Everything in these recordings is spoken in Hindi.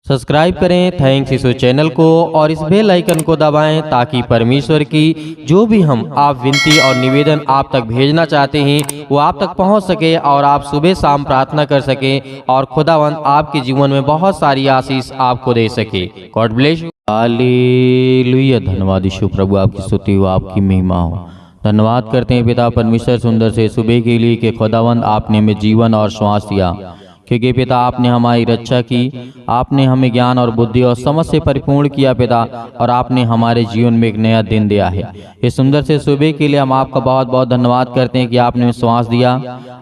सब्सक्राइब करें थैंक्स यीशु चैनल को और इस बेल आइकन को दबाएं ताकि परमेश्वर की जो भी हम आप विनती और निवेदन आप तक भेजना चाहते हैं वो आप तक पहुंच सके और आप सुबह शाम प्रार्थना कर सकें और खुदावंद आपके जीवन में बहुत सारी आशीष आपको दे सके। God bless you. हालेलुया। धन्यवाद यीशु प्रभु, आपकी स्तुति हो, आपकी महिमा हो। धन्यवाद करते हैं पिता परमेश्वर सुंदर से सुबह के लिए कि खुदावंद आपने हमें जीवन और श्वास दिया, क्योंकि पिता आपने हमारी रक्षा की, आपने हमें ज्ञान और बुद्धि और समझ से परिपूर्ण किया पिता, और आपने हमारे जीवन में एक नया दिन दिया है। इस सुंदर से सुबह के लिए हम आपका बहुत बहुत धन्यवाद करते हैं कि आपने हमें श्वास दिया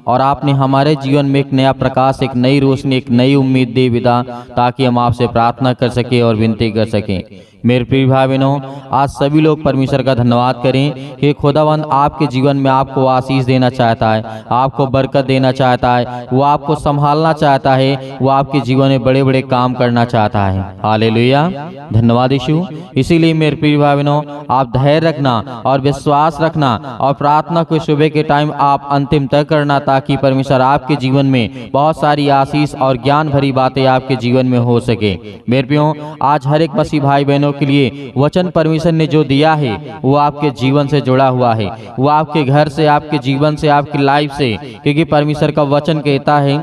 और आपने हमारे जीवन में एक नया प्रकाश, एक नई रोशनी, एक नई उम्मीद दी पिता, ताकि हम आपसे प्रार्थना कर सके और विनती कर सकें। मेरे प्रिय भाई बहनों, आज सभी लोग परमेश्वर का धन्यवाद करें कि खुदावंद आपके जीवन में आपको आशीष देना चाहता है, आपको बरकत देना चाहता है, वो आपको संभालना चाहता है, वो आपके जीवन में बड़े बड़े काम करना चाहता है। हालेलुया। धन्यवाद यीशु। इसीलिए मेरे प्रिय भाई बहनों, आप धैर्य रखना और विश्वास रखना और प्रार्थना को सुबह के टाइम आप अंतिम तक करना, ताकि परमेश्वर आपके जीवन में बहुत सारी आशीष और ज्ञान भरी बातें आपके जीवन में हो सके। मेरे प्रियो, आज हर एक मसीह भाई बहनों के लिए वचन परमेश्वर ने जो दिया है वो आपके जीवन से जुड़ा हुआ है, वो आपके घर से, आपके जीवन से, आपकी लाइफ से, क्योंकि परमेश्वर का वचन कहता है,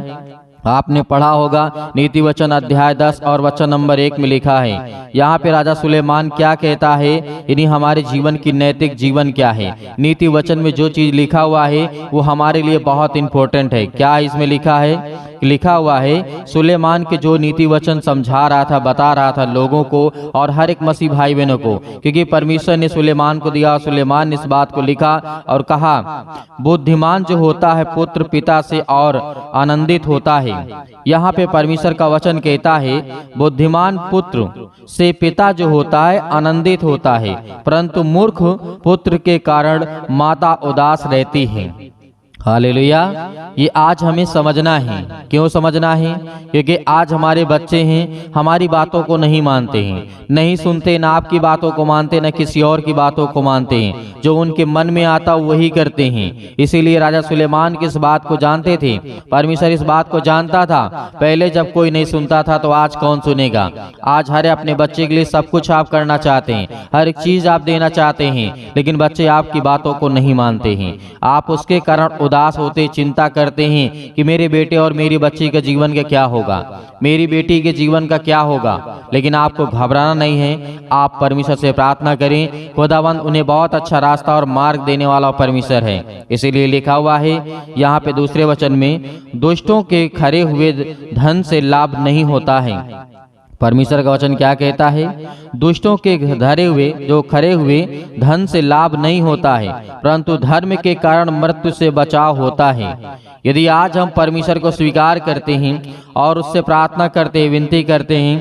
आपने पढ़ा होगा नीति वचन अध्याय 10 और वचन नंबर 1 में लिखा है। यहाँ पे राजा सुलेमान क्या कहता है, यानी हमारे जीवन की नैतिक जीवन क्या है। नीति वचन में जो चीज लिखा हुआ है वो हमारे लिए बहुत इंपॉर्टेंट है। क्या इसमें लिखा है? लिखा हुआ है सुलेमान के जो नीति वचन समझा रहा था, बता रहा था लोगों को और हर एक मसीह भाई बहनों को, क्योंकि परमेश्वर ने सुलेमान को दिया। सुलेमान ने इस बात को लिखा और कहा, बुद्धिमान जो होता है पुत्र पिता से और आनंदित होता है। यहाँ पे परमेश्वर का वचन कहता है, बुद्धिमान पुत्र से पिता जो होता है आनंदित होता है, परंतु मूर्ख पुत्र के कारण माता उदास रहती है। हालेलुया। ये आज हमें समझना है। क्यों समझना है? क्योंकि आज हमारे बच्चे हैं, हमारी बातों को नहीं मानते हैं, नहीं सुनते, ना आपकी बातों को मानते, न किसी और की बातों को मानते हैं। जो उनके मन में आता वही करते हैं। इसीलिए राजा सुलेमान की इस बात को जानते थे, परमेश्वर इस बात को जानता था। पहले जब कोई नहीं सुनता था तो आज कौन सुनेगा? आज हर अपने बच्चे के लिए सब कुछ आप करना चाहते हैं, हर एक चीज आप देना चाहते हैं, लेकिन बच्चे आपकी बातों को नहीं मानते हैं। आप उसके कारण उदास होते, चिंता करते हैं कि मेरे बेटे और मेरी बच्ची के जीवन का क्या होगा, मेरी बेटी के जीवन का क्या होगा। लेकिन आपको घबराना नहीं है, आप परमेश्वर से प्रार्थना करें। खुदावंद उन्हें बहुत अच्छा रास्ता और मार्ग देने वाला परमेश्वर है। इसीलिए लिखा हुआ है यहाँ पे दूसरे वचन में, दुष्टों के खरे हुए धन से लाभ नहीं होता है। परमेश्वर का वचन क्या कहता है? दुष्टों के धरे हुए, जो खरे हुए धन से लाभ नहीं होता है, परंतु धर्म के कारण मृत्यु से बचाव होता है। यदि आज हम परमेश्वर को स्वीकार करते हैं और उससे प्रार्थना करते हैं, विनती करते हैं,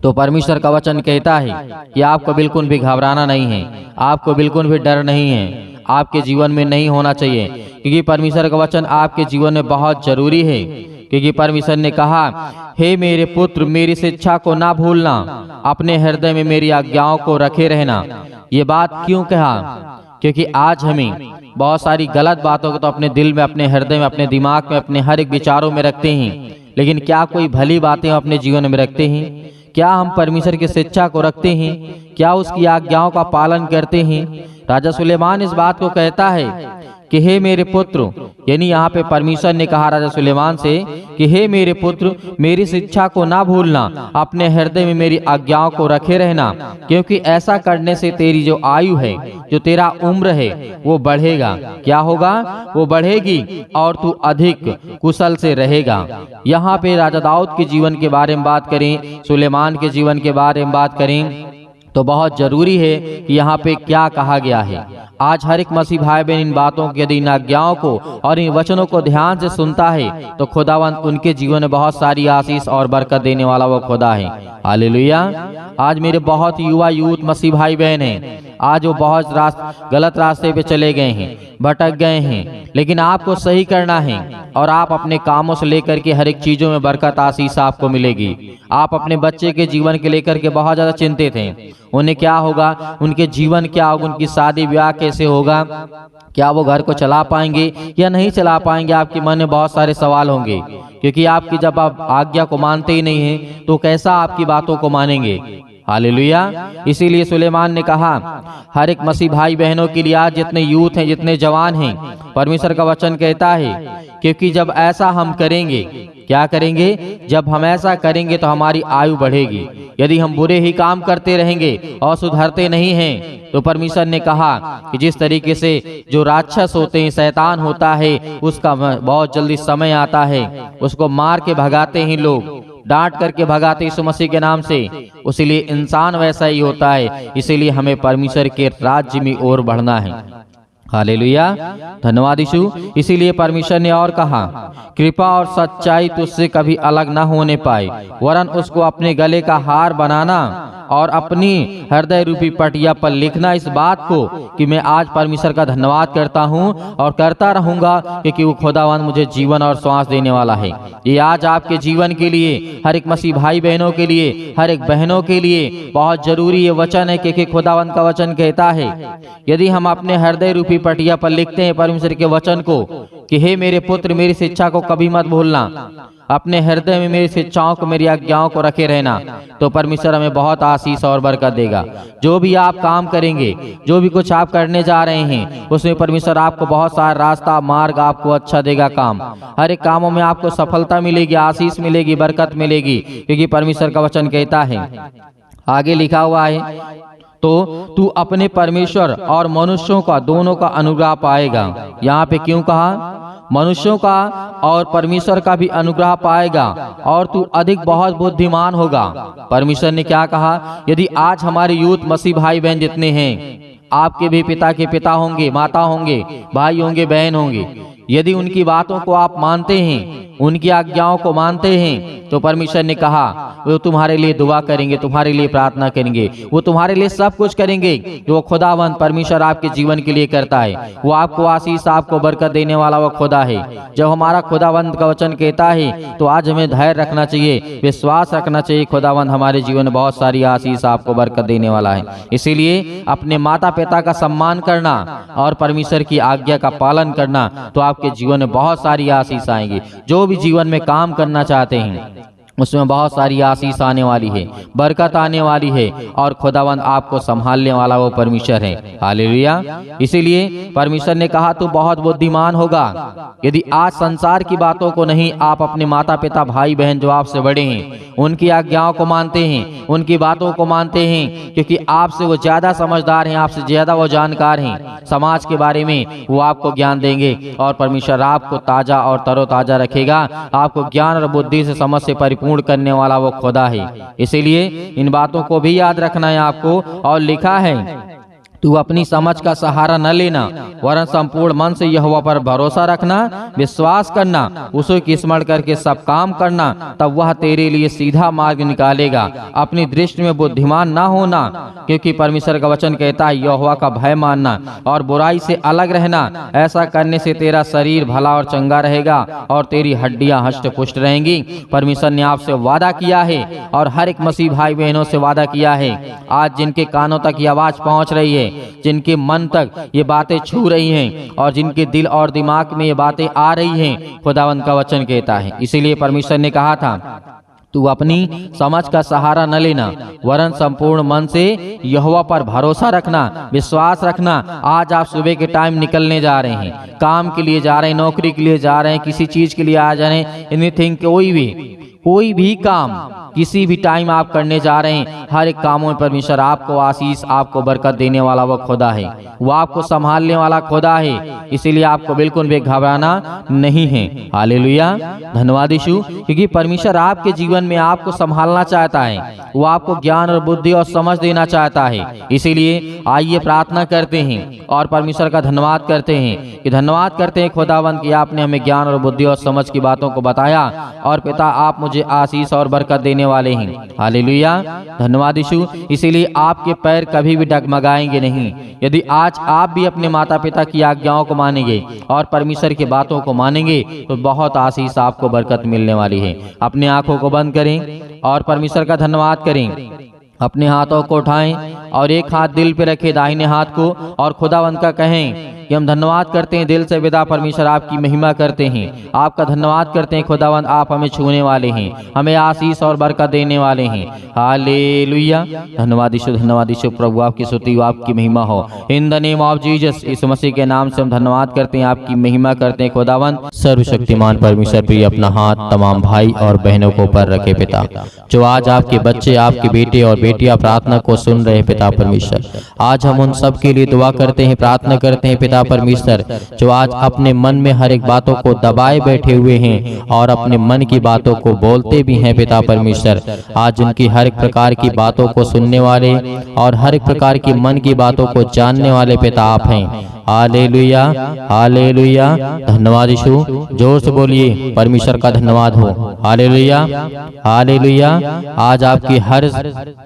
तो परमेश्वर का वचन कहता है कि आपको बिल्कुल भी घबराना नहीं है, आपको बिल्कुल भी डर नहीं है, आपके जीवन में नहीं होना चाहिए, क्योंकि परमेश्वर का वचन आपके जीवन में बहुत जरूरी है। क्योंकि परमेश्वर ने कहा, हे मेरे पुत्र, मेरी शिक्षा को ना भूलना, अपने हृदय में मेरी आज्ञाओं को रखे रहना। ये बात क्यों कहा? क्योंकि आज हमें बहुत सारी गलत बातों को तो अपने दिल में, अपने हृदय में, अपने दिमाग में, अपने हर एक विचारों में रखते हैं, लेकिन क्या कोई भली बातें अपने जीवन में रखते हैं? क्या हम परमेश्वर की शिक्षा को रखते हैं? क्या उसकी आज्ञाओं का पालन करते हैं? राजा सुलेमान इस बात को कहता है कि हे मेरे पुत्र, यानी यहाँ पे परमेश्वर ने कहा राजा सुलेमान से कि हे मेरे पुत्र, मेरी शिक्षा को ना भूलना, अपने हृदय में मेरी आज्ञाओं को रखे रहना, क्योंकि ऐसा करने से तेरी जो आयु है, जो तेरा उम्र है, वो बढ़ेगा। क्या होगा? वो बढ़ेगी और तू अधिक कुशल से रहेगा। यहाँ पे राजा दाऊद के जीवन के बारे में बात करें, सुलेमान के जीवन के बारे में बात करें, तो बहुत जरूरी है कि यहाँ पे क्या कहा गया है। आज हर एक मसीह भाई बहन इन बातों के, यदि इन आज्ञाओं को और इन वचनों को ध्यान से सुनता है, तो खुदावंद उनके जीवन में बहुत सारी आशीष और बरकत देने वाला वो खुदा है। हालेलुया। आज मेरे बहुत युवा यूथ मसीह भाई बहन हैं, आज वो बहुत गलत रास्ते पे चले गए हैं, भटक गए हैं, लेकिन आपको सही करना है और आप अपने कामों से लेकर के हर एक चीज़ों में बरकत आशीष आपको मिलेगी। आप अपने बच्चे के जीवन के लेकर के बहुत ज़्यादा चिंतित हैं, उन्हें क्या होगा, उनके जीवन क्या होगा, उनकी शादी ब्याह कैसे होगा, क्या वो घर को चला पाएंगे या नहीं चला पाएंगे। आपके मन में बहुत सारे सवाल होंगे, क्योंकि आपकी जब आप आज्ञा को मानते ही नहीं हैं तो कैसा आपकी बातों को मानेंगे। हालेलुया। इसीलिए सुलेमान ने कहा हर एक मसीह भाई बहनों के लिए, आज जितने यूथ हैं, जितने जवान हैं, परमेश्वर का वचन कहता है, क्योंकि जब ऐसा हम करेंगे, क्या करेंगे, जब हम ऐसा करेंगे तो हमारी आयु बढ़ेगी। यदि हम बुरे ही काम करते रहेंगे और सुधरते नहीं हैं तो परमेश्वर ने कहा कि जिस तरीके से जो राक्षस होते हैं, शैतान होता है, उसका बहुत जल्दी समय आता है, उसको मार के भगाते हैं लोग, डांट करके भगाते यीशु मसीह के नाम से। इसीलिए इंसान वैसा ही होता है, इसीलिए हमें परमेश्वर के राज्य में ओर बढ़ना है। हालेलुया, धन्यवाद यीशु। इसीलिए परमेश्वर ने और कहा कृपा और सच्चाई तुझसे कभी अलग न होने पाए, वरन उसको अपने गले का हार बनाना और अपनी हृदय रूपी पटिया पर लिखना इस बात को कि मैं आज परमेश्वर का धन्यवाद करता हूँ और करता रहूंगा, क्योंकि वो खुदावंद मुझे जीवन और श्वास देने वाला है। ये आज आपके जीवन के लिए, हर एक मसीह भाई बहनों के लिए, हर एक बहनों के लिए बहुत जरूरी ये वचन है, क्योंकि खुदावंद का वचन कहता है यदि हम अपने हृदय रूपी पटिया पर लिखते हैं परमेश्वर के वचन को कि हे मेरे पुत्र, मेरी शिक्षा को कभी मत भूलना, अपने हृदय में मेरी शिक्षाओं को, मेरी आज्ञाओं को रखे रहना, तो परमेश्वर हमें बहुत आशीष और बरकत देगा। जो भी आप काम करेंगे, जो भी कुछ आप करने जा रहे हैं, उसमें परमेश्वर आपको बहुत सारा रास्ता, मार्ग आपको अच्छा देगा। काम, हर एक कामों में आपको सफलता मिलेगी, आशीष मिलेगी, बरकत मिलेगी, क्योंकि परमेश्वर का वचन कहता है, आगे लिखा हुआ है, तो तू अपने परमेश्वर और मनुष्यों का दोनों का अनुग्रह पाएगा। यहाँ पे क्यों कहा? मनुष्यों का और परमेश्वर का भी अनुग्रह पाएगा और तू अधिक बहुत बुद्धिमान होगा। परमेश्वर ने क्या कहा? यदि आज हमारे यूथ मसीह भाई बहन जितने हैं, आपके भी पिता के पिता होंगे, माता होंगे, भाई होंगे, बहन होंगे, यदि उनकी बातों को आप मानते हैं, उनकी आज्ञाओं को मानते हैं, तो परमेश्वर ने कहा वो तुम्हारे लिए दुआ करेंगे, तुम्हारे लिए प्रार्थना करेंगे, वो तुम्हारे लिए सब कुछ करेंगे जो वो खुदावंद परमेश्वर आपके जीवन के लिए करता है। वो आपको आशीष, आपको बरकत देने वाला वो खुदा है। जब हमारा खुदावंद का वचन कहता है तो आज हमें धैर्य रखना चाहिए, विश्वास रखना चाहिए, खुदावंद हमारे जीवन में बहुत सारी आशीष, आपको बरकत देने वाला है। इसीलिए अपने माता पिता का सम्मान करना और परमेश्वर की आज्ञा का पालन करना, तो आपके जीवन में बहुत सारी आशीष आएंगी। जो भी जीवन में काम करना चाहते हैं उसमें बहुत सारी आशीष आने वाली है, बरकत आने वाली है, और खुदावंद आपको संभालने वाला वो परमेश्वर है। हालेलुया। इसीलिए परमेश्वर ने कहा तू बहुत बुद्धिमान होगा। यदि आज संसार की बातों को नहीं, आप अपने माता पिता, भाई बहन जो आपसे बड़े हैं, उनकी आज्ञाओं को मानते हैं, उनकी बातों को मानते हैं, क्योंकि आपसे वो ज्यादा समझदार हैं, आपसे ज्यादा वो जानकार हैं समाज के बारे में, वो आपको ज्ञान देंगे और परमेश्वर आपको ताजा और तरोताजा रखेगा। आपको ज्ञान और बुद्धि से, समझ से परिपूर्ण करने वाला वो खुदा है। इसीलिए इन बातों को भी याद रखना है आपको। और लिखा है तू अपनी समझ का सहारा न लेना, वरन संपूर्ण मन से यहोवा पर भरोसा रखना, विश्वास करना, उसे की स्मरण करके सब काम करना, तब वह तेरे लिए सीधा मार्ग निकालेगा। अपनी दृष्टि में बुद्धिमान ना होना, क्योंकि परमेश्वर का वचन कहता है यहोवा का भय मानना और बुराई से अलग रहना। ऐसा करने से तेरा शरीर भला और चंगा रहेगा और तेरी हड्डियां हष्ट पुष्ट रहेंगी। परमेश्वर ने आपसे वादा किया है और हर एक मसीह भाई बहनों से वादा किया है। आज जिनके कानों तक ये आवाज पहुंच रही है, जिनके मन तक ये बातें छू रही हैं और जिनके दिल और दिमाग में ये बातें आ रही हैं, खुदावंद का वचन कहता है। इसीलिए परमेश्वर ने कहा था तू अपनी समझ का सहारा न लेना, वरन संपूर्ण मन से यहोवा पर भरोसा रखना, विश्वास रखना। आज आप सुबह के टाइम निकलने जा रहे हैं, काम के लिए जा रहे हैं, नौकरी के लिए जा रहे हैं, किसी चीज के लिए आ जा रहे हैं, एनीथिंग, कोई भी काम किसी भी टाइम आप करने जा रहे हैं, हर एक कामों में परमेश्वर आपको आशीष, आपको बरकत देने वाला वो खुदा है। वो आपको संभालने वाला खुदा है। इसीलिए आपको बिल्कुल भी घबराना नहीं है। हालेलुया, धन्यवाद यीशु, क्योंकि परमेश्वर आपके जीवन में आपको संभालना चाहता है। वो आपको ज्ञान और बुद्धि और समझ देना चाहता है। इसीलिए आइए प्रार्थना करते हैं और परमेश्वर का धन्यवाद करते हैं कि धन्यवाद करते हैं खुदावंद कि आपने हमें ज्ञान और बुद्धि और समझ की बातों को बताया, और पिता आप मुझे आशीष और बरकत देने देने वाले हैं। हालेलुया, धन्यवाद यीशु। इसीलिए आपके पैर कभी भी डगमगाएंगे नहीं। यदि आज आप भी अपने माता पिता की आज्ञाओं को मानेंगे और परमेश्वर की बातों को मानेंगे तो बहुत आशीष आपको बरकत मिलने वाली है। अपने आंखों को बंद करें और परमेश्वर का धन्यवाद करें। अपने हाथों को उठाएं और एक हाथ दिल पे रखें, दाहिने हाथ को, और खुदावंद का कहें कि हम धन्यवाद करते हैं दिल से पिता परमेश्वर, आपकी महिमा करते हैं, आपका धन्यवाद करते हैं खुदावंद, आप हमें छूने वाले हैं, हमें आशीष और बरकत देने वाले हैं। हालेलुया, धन्यवाद यीशु प्रभु, आपकी स्तुति हो, आपकी महिमा हो। In the name of Jesus, इस मसीह के नाम से हम धन्यवाद करते हैं, आपकी महिमा करते हैं खुदावंद। सर्वशक्तिमान परमेश्वर भी अपना हाथ तमाम भाई और बहनों को ऊपर रखे पिता, जो आज आपके बच्चे, आपके बेटे और बेटियां प्रार्थना को सुन रहे हैं पिता परमेश्वर। आज हम उन सब के लिए दुआ करते हैं, प्रार्थना करते हैं पिता परमेश्वर, जो आज अपने मन में हर एक बातों को दबाए बैठे हुए हैं और अपने मन की बातों को बोलते भी हैं पिता परमेश्वर। आज उनकी हर एक प्रकार की बातों को सुनने वाले और हर एक प्रकार की मन की बातों को जानने वाले पिता आप हैं। हालेलुया, हालेलुया, धन्यवाद यीशु। जोर से बोलिए, परमेश्वर का धन्यवाद हो। Hallelujah, hallelujah. आज आपकी हर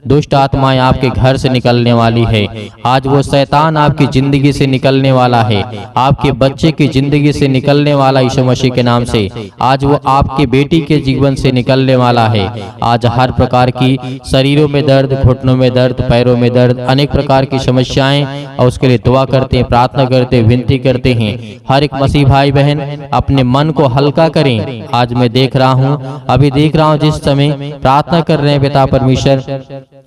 दुष्ट आत्माएं आपके घर से निकलने वाली है। आज वो शैतान आपकी जिंदगी से निकलने वाला है, आपके बच्चे की जिंदगी से निकलने वाला यीशु मसीह के नाम से। आज वो आपके बेटी के जीवन से निकलने वाला है। आज हर प्रकार की शरीरों में दर्द, घुटनों में दर्द, पैरों में दर्द, अनेक प्रकार की समस्याएं, और उसके लिए दुआ करते हैं, प्रार्थना करते, विनती करते हैं। हर एक मसीह भाई बहन अपने मन को हल्का करें। आज मैं देख रहा हूँ, अभी देख रहा हूँ, जिस समय प्रार्थना कर रहे हैं पिता परमेश्वर,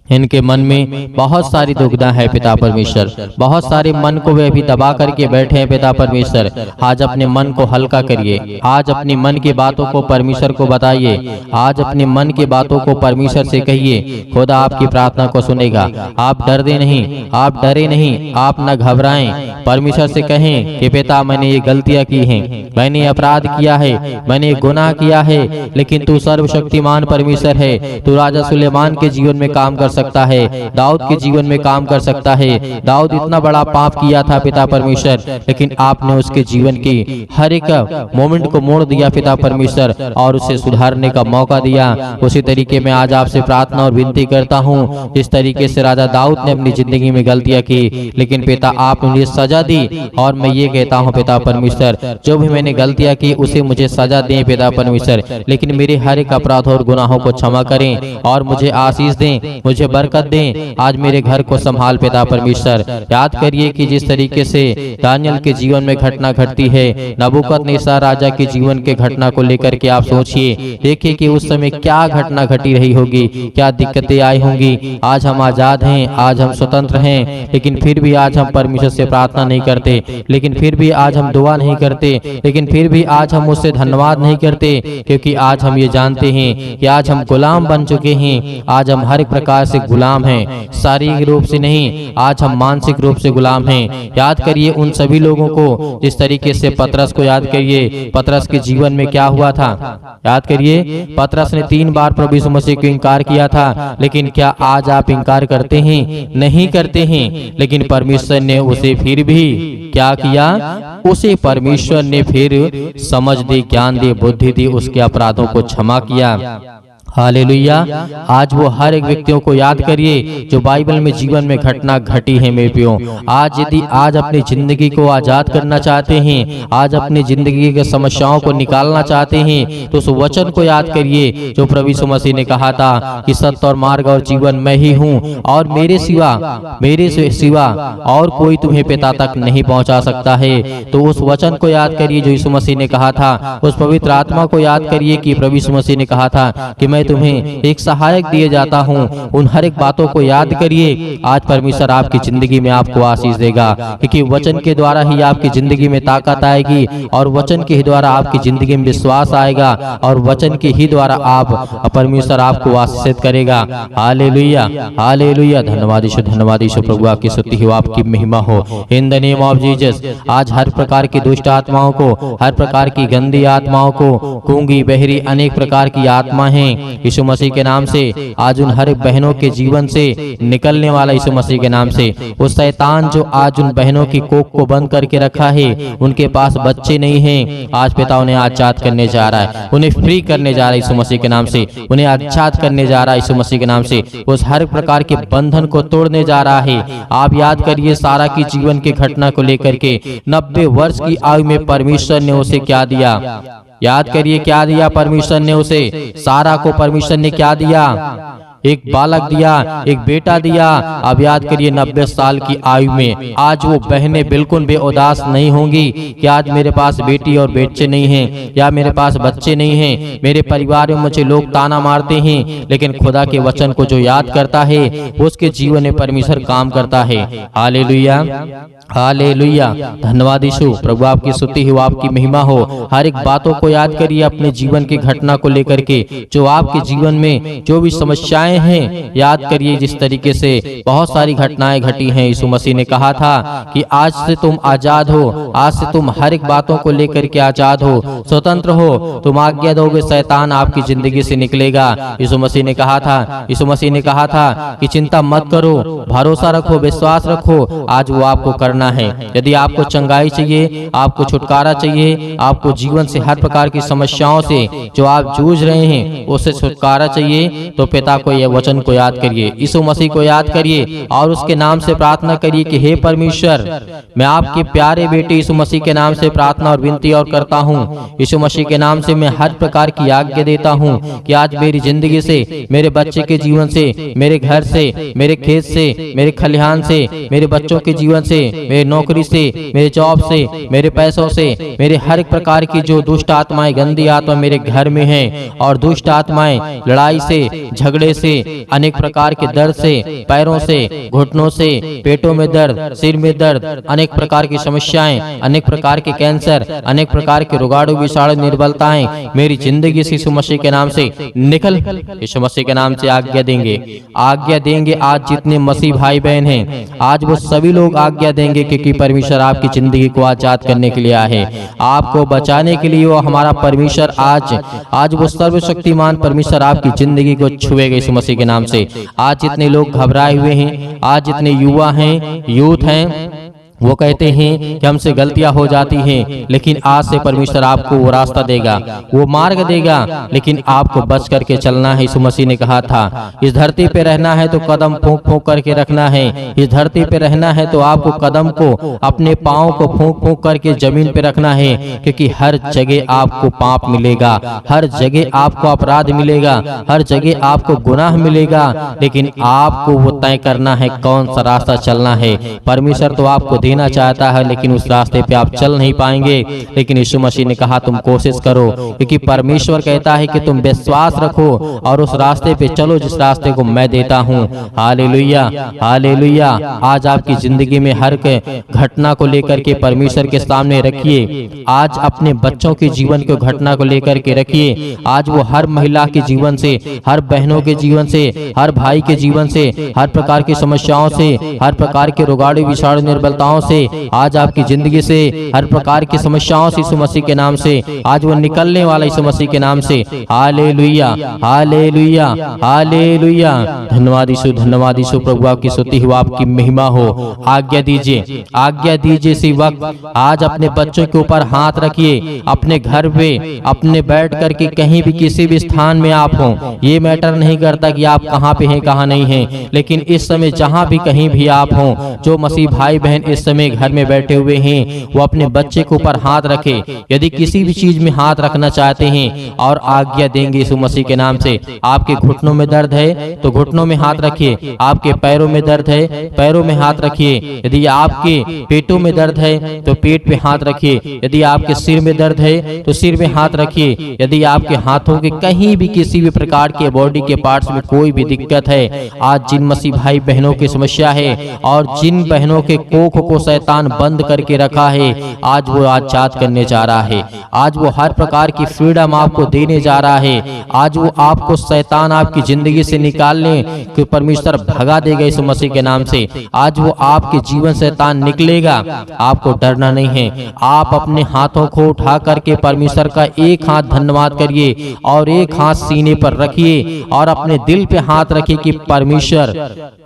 इनके मन में बहुत सारी दुविधा है पिता परमेश्वर, बहुत सारे मन को वे अभी दबा करके बैठे हैं पिता परमेश्वर। आज अपने मन को हल्का करिए, आज अपनी मन की बातों को परमेश्वर को बताइए, आज अपने मन की बातों को परमेश्वर से कहिए, खुदा आपकी प्रार्थना को सुनेगा। आप डरते नहीं, आप डरे नहीं, आप न घबराएं। परमेश्वर से कहें कि पिता मैंने ये गलतियां की हैं, मैंने अपराध किया है, मैंने गुनाह किया है, लेकिन तू सर्वशक्तिमान परमेश्वर है। तू राजा सुलेमान के जीवन में काम कर सकता है, दाऊद के जीवन में काम कर सकता है। दाऊद इतना बड़ा पाप किया था पिता परमेश्वर, लेकिन आपने उसके जीवन की हर एक मोमेंट को मोड़ दिया पिता परमेश्वर, और उसे सुधारने का मौका दिया। उसी तरीके में आज आपसे प्रार्थना और विनती करता हूँ, जिस तरीके से राजा दाऊद ने अपनी जिंदगी में गलतियां की, लेकिन पिता आपने मुझे सजा दी, और मैं ये कहता हूँ पिता परमेश्वर, जो भी मैंने गलतियां की उसे मुझे सजा दें पिता परमेश्वर, लेकिन मेरे हर एक अपराध और गुनाहों को क्षमा करें और मुझे आशीष दें, मुझे बरकत दें। आज मेरे घर को संभाल पिता परमेश्वर। याद करिए कि जिस तरीके से दानियल के जीवन में घटना घटती है, नबूकदनेस्सर राजा के जीवन के घटना को लेकर के आप सोचिए, देखिए कि उस समय क्या घटना घटी रही होगी, क्या दिक्कतें आई होंगी। आज हम आजाद हैं, आज हम स्वतंत्र हैं, लेकिन फिर भी आज हम परमेश्वर से प्रार्थना नहीं करते, लेकिन फिर भी आज हम दुआ नहीं करते, लेकिन फिर भी आज हम उससे धन्यवाद नहीं करते, क्योंकि आज हम ये जानते हैं कि आज हम गुलाम बन चुके हैं। आज हम हर एक प्रकार से गुलाम हैं, शारीरिक रूप से नहीं, आज हम मानसिक रूप से गुलाम हैं। याद करिए उन सभी लोगों को, जिस तरीके से पतरस को याद करिए, पतरस के जीवन में क्या हुआ था। याद करिए, पतरस ने 3 बार प्रभु यीशु मसीह को इनकार किया था, लेकिन क्या आज आप इनकार करते हैं? नहीं करते हैं। लेकिन परमेश्वर ने उसे फिर भी क्या किया? उसे परमेश्वर ने फिर समझ दी, ज्ञान दी, बुद्धि दी, उसके अपराधों को क्षमा किया। हालेलुया। आज वो हर एक व्यक्तियों को याद करिए जो बाइबल में जीवन में घटना घटी है मेरे प्रियो। आज यदि आज अपनी जिंदगी को आजाद करना चाहते हैं, आज अपनी जिंदगी के समस्याओं को निकालना चाहते हैं, तो उस वचन को याद करिए जो प्रभु यीशु मसीह ने कहा था कि सत्य और मार्ग और जीवन मैं ही हूँ, और मेरे सिवा और कोई तुम्हें पिता तक नहीं पहुँचा सकता है। तो उस वचन को याद करिए जो यीशु मसीह ने कहा था। उस पवित्र आत्मा को याद करिए कि प्रभु यीशु मसीह ने कहा था कि मैं तुम्हें एक सहायक दिए जाता हूँ। उन हर एक बातों को याद करिए। आज परमेश्वर आपकी जिंदगी में आपको आशीष देगा, क्योंकि वचन के द्वारा ही आपकी जिंदगी में ताकत आएगी, और वचन के ही द्वारा आपकी जिंदगी में विश्वास आएगा, और वचन के ही द्वारा आप परमेश्वर आपको आशीषित करेगा। Hallelujah, hallelujah. धन्यवाद यीशु प्रभु, आपकी स्तुति हो, आपकी महिमा हो। In the name of Jesus आज हर प्रकार की दुष्ट आत्माओं को, हर प्रकार की गंदी आत्माओं को, गूंगी बहरी अनेक प्रकार की आत्मा हैं, यीशु मसीह के नाम से आज उन हर बहनों के जीवन से निकलने वाला यीशु मसीह के नाम से वो शैतान जो आज उन बहनों की कोख को बंद करके रखा है, उनके पास बच्चे नहीं हैं, आज पिता उन्हें आजाद करने जा रहा है, उन्हें फ्री करने जा रहा है यीशु मसीह के नाम से, उन्हें आजाद करने जा रहा है यीशु मसीह के नाम से, उस हर प्रकार के बंधन को तोड़ने जा रहा है। आप याद करिए सारा की जीवन की घटना को लेकर के 90 वर्ष की आयु में परमेश्वर ने उसे क्या दिया, याद करिए क्या दिया परमेश्वर ने उसे, सारा को परमेश्वर ने क्या दिया, एक बालक दिया, एक बेटा दिया। अब याद करिए 90 साल की आयु में आज वो बहनें बिल्कुल बेउदास नहीं होंगी कि आज मेरे पास बेटी और बच्चे नहीं हैं, या मेरे पास बच्चे नहीं हैं, मेरे परिवार में मुझे लोग ताना मारते हैं, लेकिन खुदा के वचन को जो याद करता है उसके जीवन में परमेश्वर काम करता है। हालेलुया, हालेलुया, धन्यवाद यीशु। प्रभु आपकी स्तुति हो, आपकी महिमा हो। हर एक बातों को याद करिए अपने जीवन की घटना को लेकर के, जो आपके जीवन में जो भी समस्याएं हैं, याद करिए जिस तरीके से बहुत सारी घटनाएं घटी हैं। यीशु मसीह ने कहा था कि आज से तुम आजाद हो, आज से तुम हर एक बातों को लेकर के आजाद हो, स्वतंत्र हो, तुम आज्ञा दोगे शैतान आपकी जिंदगी से निकलेगा। यीशु मसीह ने कहा था, यीशु मसीह ने कहा था कि चिंता मत करो, भरोसा रखो, विश्वास रखो, आज वो आपको करना है। यदि आपको चंगाई चाहिए, आपको छुटकारा चाहिए, आपको जीवन से हर प्रकार की समस्याओं से जो आप जूझ रहे हैं उससे छुटकारा चाहिए, तो पिता को यह वचन को याद करिए, यीशु मसीह को याद करिए और उसके नाम से प्रार्थना करिए कि हे परमेश्वर, मैं आपके प्यारे बेटे यीशु मसीह के नाम से प्रार्थना और विनती और करता हूँ। यीशु मसीह के नाम से मैं हर प्रकार की आज्ञा देता हूँ कि आज मेरी जिंदगी से, मेरे बच्चे के जीवन से, मेरे घर से, मेरे खेत से, मेरे खलिहान से, मेरे बच्चों के जीवन से, मेरे नौकरी से, मेरे जॉब से, मेरे पैसों से, मेरे हर एक प्रकार की जो दुष्ट आत्माएं, गंदी आत्मा मेरे घर में है, और दुष्ट आत्माएं लड़ाई से, झगड़े से, अनेक प्रकार के दर्द से, पैरों से, घुटनों से, पेटों में दर्द, सिर में दर्द, अनेक प्रकार की समस्याएं, अनेक प्रकार के कैंसर, अनेक प्रकार के रोगाणु विषाणु निर्बलताएं मेरी जिंदगी से यीशु मसीह के नाम से निकल, यीशु मसीह के नाम से आज्ञा देंगे, आज्ञा देंगे। आज जितने मसीह भाई बहन हैं, आज वो सभी लोग आज्ञा देंगे, क्योंकि परमेश्वर आपकी जिंदगी को आजाद करने के लिए आया है, आपको बचाने के लिए। वो हमारा परमेश्वर आज वो सर्वशक्तिमान परमेश्वर आपकी जिंदगी को छुएगा यीशु मसीह के नाम से। आज जितने लोग घबराए हुए हैं, आज जितने युवा हैं, यूथ हैं, वो कहते हैं कि हमसे गलतियां हो जाती हैं, लेकिन आज से परमेश्वर आपको वो रास्ता देगा, वो मार्ग देगा, लेकिन आपको बच करके चलना है। यीशु मसीह ने कहा था इस धरती पे रहना है तो कदम फूंक फूंक करके रखना है, इस धरती पे रहना है तो आपको कदम को, अपने पाँव को फूंक फूंक करके जमीन पे रखना है, क्योंकि हर जगह आपको पाप मिलेगा, हर जगह आपको अपराध मिलेगा, हर जगह आपको गुनाह मिलेगा, लेकिन आपको वो तय करना है कौन सा रास्ता चलना है। परमेश्वर तो आपको देना चाहता है, लेकिन उस रास्ते पे आप चल नहीं पाएंगे, लेकिन यीशु मसीह ने कहा तुम कोशिश करो, क्योंकि परमेश्वर कहता है कि तुम विश्वास रखो और उस रास्ते पे चलो जिस रास्ते को मैं देता हूँ। Hallelujah, hallelujah. आज आपकी जिंदगी में हर घटना को लेकर के परमेश्वर के सामने रखिए, आज अपने बच्चों के जीवन को घटना को लेकर के रखिए, आज वो हर महिला के जीवन से, हर बहनों के जीवन से, हर भाई के जीवन से, हर प्रकार की समस्याओं से, हर प्रकार के रोगाणु विषाणु निर्बलताओं से, आज आपकी जिंदगी से हर प्रकार की समस्याओं से यीशु मसीह के नाम से आज वो निकलने वाला यीशु मसीह के नाम से। Hallelujah, hallelujah, hallelujah. धन्यवाद यीशु, धन्यवाद यीशु। प्रभु आपकी स्तुति हो, आपकी महिमा हो। आज्ञा दीजिए, आज्ञा दीजिए इसी वक्त आज अपने बच्चों के ऊपर हाथ रखिए, अपने घर पे, अपने बैठ करके कहीं भी किसी भी स्थान में आप हो, ये मैटर नहीं करता कि आप कहाँ पे हैं कहाँ नहीं हैं, लेकिन इस समय जहाँ भी कहीं भी आप हो, जो मसीह भाई बहन इस समय घर में बैठे हुए हैं, वो अपने बच्चे के ऊपर हाथ रखे। यदि किसी भी चीज में हाथ रखना चाहते हैं और आज्ञा देंगे यीशु मसीह के नाम से। आपके घुटनों में दर्द है तो घुटनों में हाथ रखिए, आपके पैरों में दर्द है पैरों में हाथ रखिए, यदि आपके पेटों में दर्द है तो पेट पे हाथ रखिए, यदि आपके सिर में दर्द है तो सिर में हाथ रखिए, यदि आपके हाथों के कहीं भी किसी भी प्रकार के बॉडी के पार्ट्स में कोई भी दिक्कत है, आज जिन मसीह भाई बहनों की समस्या है और जिन बहनों के कोख को को शैतान बंद करके रखा है, आज वो आजाद करने जा रहा है। आज वो हर प्रकार की फ्रीडम आपको देने जा रहा है। आज वो आपको शैतान आपकी जिंदगी से निकालने कि परमेश्वर भगा देगा यीशु मसीह के नाम से। आज वो आपके जीवन से शैतान निकलेगा, आपको डरना नहीं है। आप अपने हाथों को उठा करके परमेश्वर का एक हाथ धन्यवाद करिए और एक हाथ सीने पर रखिए और अपने दिल पे हाथ रखिए कि परमेश्वर,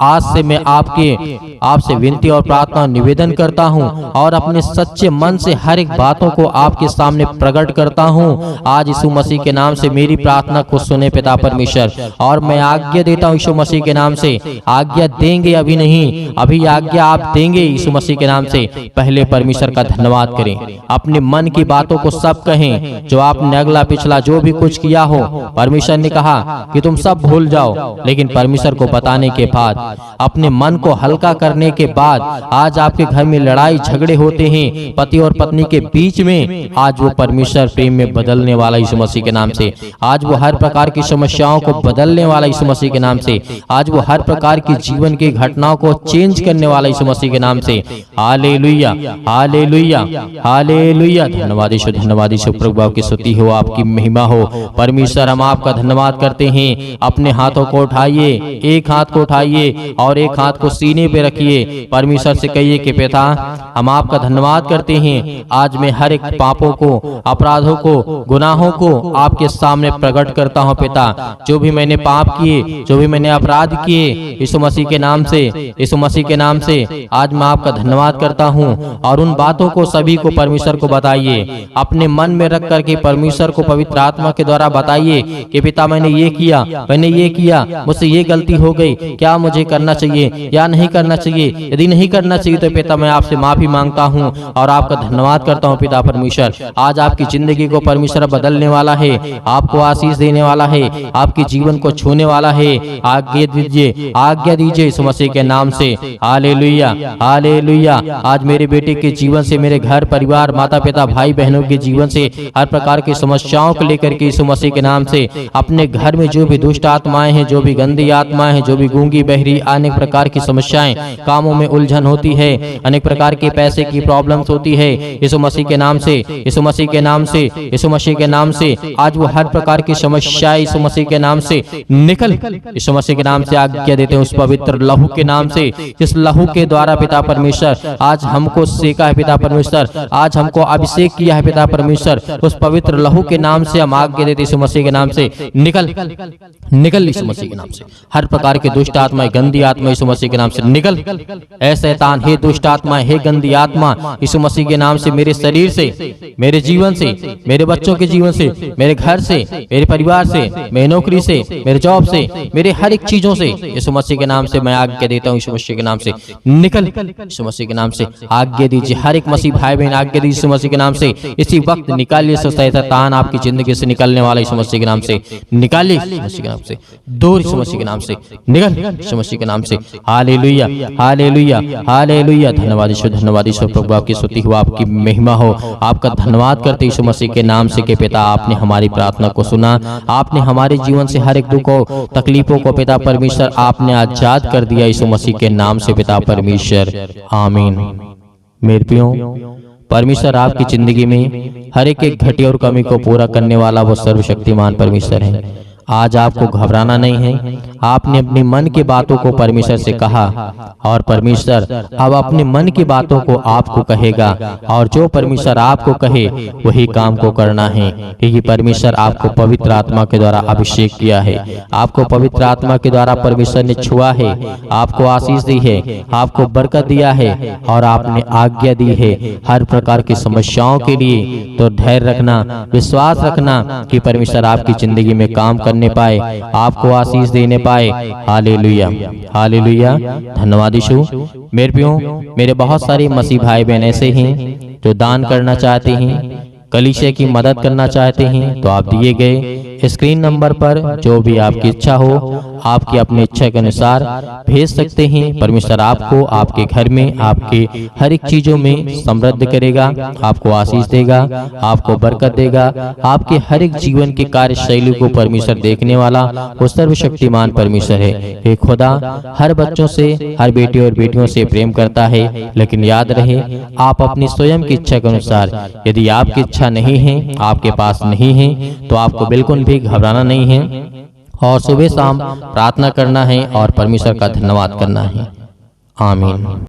आज से मैं आपसे विनती और प्रार्थना निवेदन करता हूं और अपने सच्चे मन से हर एक बातों को आपके सामने प्रकट करता हूं। आज यीशु मसीह के नाम से मेरी प्रार्थना को सुने पिता परमेश्वर, और मैं आज्ञा देता हूं यीशु मसीह के नाम से। आज्ञा देंगे, अभी नहीं, अभी आज्ञा आप देंगे यीशु मसीह के नाम से। पहले परमेश्वर का धन्यवाद करें, अपने मन की बातों को सब कहें, जो आपने अगला पिछला जो भी कुछ किया हो। परमेश्वर ने कहा कि तुम सब भूल जाओ, लेकिन परमेश्वर को बताने के बाद, अपने मन को हल्का करने के बाद, आज आपके घर में लड़ाई झगड़े होते हैं पति और पत्नी के बीच में, आज वो परमेश्वर प्रेम में बदलने वाला यीशु मसीह के नाम से। आज वो हर प्रकार की समस्याओं को बदलने वाला यीशु मसीह के नाम से। आज वो हर प्रकार की जीवन की घटनाओं को चेंज करने वाला यीशु मसीह के नाम से। Hallelujah, hallelujah, hallelujah. धन्यवाद यीशु, धन्यवाद यीशु। प्रभु की स्तुति हो, आपकी महिमा हो। परमेश्वर, हम आपका धन्यवाद करते हैं। अपने हाथों को उठाइए, एक हाथ को उठाइए और एक हाथ को सीने पे रखिए। परमेश्वर से कहिए कि पिता, हम आपका धन्यवाद करते हैं। आज मैं हर एक पापों को, अपराधों को, गुनाहों को आपके सामने प्रकट करता हूं पिता। जो भी मैंने पाप किए, जो भी मैंने अपराध किए, यीशु मसीह के नाम से, यीशु मसीह के नाम से आज मैं आपका धन्यवाद करता हूं। और उन बातों को सभी को परमेश्वर को बताइए, अपने मन में रख करके परमेश्वर को पवित्र आत्मा के द्वारा बताइए कि पिता, मैंने ये किया, मैंने ये किया, मुझसे ये गलती हो गई, क्या मुझे करना चाहिए या नहीं करना चाहिए? यदि नहीं करना चाहिए तो पिता, मैं आपसे माफी मांगता हूं और आपका धन्यवाद करता हूं पिता परमेश्वर। आज आपकी जिंदगी को परमेश्वर बदलने वाला है, आपको आशीष देने वाला है, आपके जीवन को छूने वाला है। आज्ञा दीजिए, आज्ञा दीजिए यीशु मसीह के नाम से। Hallelujah, hallelujah. आज मेरे बेटे के जीवन से, मेरे घर परिवार, माता पिता, भाई बहनों के जीवन से, हर प्रकार की समस्याओं को लेकर के यीशु मसीह के नाम से, अपने घर में जो भी दुष्ट आत्माएं हैं, जो भी गंदी आत्माएं हैं, जो भी गूंगी बहरी, अनेक प्रकार की समस्याएं, कामों में उलझन होती है, अनेक प्रकार के पैसे की प्रॉब्लम्स होती है, यीशु मसीह के नाम से, यीशु मसीह के नाम से, यीशु मसीह के नाम से आज वो हर प्रकार की समस्याएं यीशु मसीह के नाम से निकल, यीशु मसीह के नाम से आज्ञा देते हैं उस पवित्र लहू के नाम से, जिस लहू के द्वारा पिता परमेश्वर आज हमको सेका है पिता परमेश्वर, आज हमको अभिषेक किया है पिता परमेश्वर। उस पवित्र लहू के नाम से हम आज्ञा देते यीशु मसीह के नाम से, निकल, निकल यीशु मसीह के नाम से। हर प्रकार के दुष्ट आत्मा, गंदी आत्मा यीशु मसीह के नाम से निकल। ऐ शैतान, हे दुष्ट आत्मा, हे गंदी आत्मा, यीशु मसीह के नाम से मेरे शरीर से, मेरे जीवन से, मेरे बच्चों के जीवन से, मेरे घर से, मेरे परिवार से, मेरी नौकरी से, मेरे जॉब से, मेरे हर एक चीजों से यीशु मसीह के नाम से मैं आज्ञा देता हूँ यीशु मसीह के नाम से निकल। यीशु मसीह के नाम से आज्ञा दीजिए, हर एक मसीह भाई बहन आज्ञा दीजिए यीशु मसीह के नाम से। इसी वक्त निकालिए शैतान आपकी जिंदगी से निकलने वाला यीशु मसीह के नाम से निकालिए, यीशु मसीह के नाम से दूर, यीशु मसीह के नाम से निकल, यीशु मसीह के नाम से। Hallelujah, hallelujah, hallelujah. धन्यवाद यीशु, धन्यवाद यीशु। प्रभु आपकी स्तुति हो, आपकी महिमा हो। आपका धन्यवाद करते यीशु मसीह के नाम से कि पिता, आपने हमारी प्रार्थना को सुना, आपने हमारे जीवन से हर एक दुख को, तकलीफों को पिता परमेश्वर आपने आजाद कर दिया यीशु मसीह के नाम से पिता परमेश्वर। आमीन। मेरे प्रियो, परमेश्वर आपकी जिंदगी में हर एक घटी और कमी को पूरा करने वाला वो सर्वशक्तिमान परमेश्वर है। आज आपको घबराना नहीं है। आपने अपनी मन की बातों को परमेश्वर से कहा और परमेश्वर अब अपने मन की बातों को आपको कहेगा, और जो परमेश्वर आपको कहे वही काम को करना है, क्योंकि परमेश्वर आपको पवित्र आत्मा के द्वारा अभिषेक किया है, आपको पवित्र आत्मा के द्वारा परमेश्वर ने छुआ है, आपको आशीष दी है, आपको बरकत दिया है और आपने आज्ञा दी है हर प्रकार की समस्याओं के लिए। तो धैर्य रखना, विश्वास रखना कि परमेश्वर आपकी जिंदगी में काम करने पाए, आपको आशीष देने पाए। Hallelujah, hallelujah. धन्यवाद यीशु। मेरे प्रियो, मेरे बहुत सारे मसीह भाई बहन ऐसे हैं जो दान करना चाहते हैं, कलीसिया की मदद करना चाहते हैं, तो आप दिए गए स्क्रीन नंबर पर जो भी आपकी इच्छा हो आपकी अपनी इच्छा के अनुसार भेज सकते हैं। परमेश्वर आपको आपके घर में आपके हर एक चीजों में समृद्ध करेगा, आपको आशीष देगा, आपको बरकत देगा। आपके हर एक जीवन की कार्यशैली को परमेश्वर देखने वाला वो सर्वशक्तिमान परमेश्वर है। हे खुदा हर बच्चों से, हर बेटे और बेटियों से प्रेम करता है, लेकिन याद रहे आप अपनी स्वयं की इच्छा के अनुसार, यदि आपकी इच्छा नहीं है, आपके पास नहीं है, तो आपको बिल्कुल भी घबराना नहीं है और सुबह शाम प्रार्थना करना है और परमेश्वर का धन्यवाद करना है। आमीन।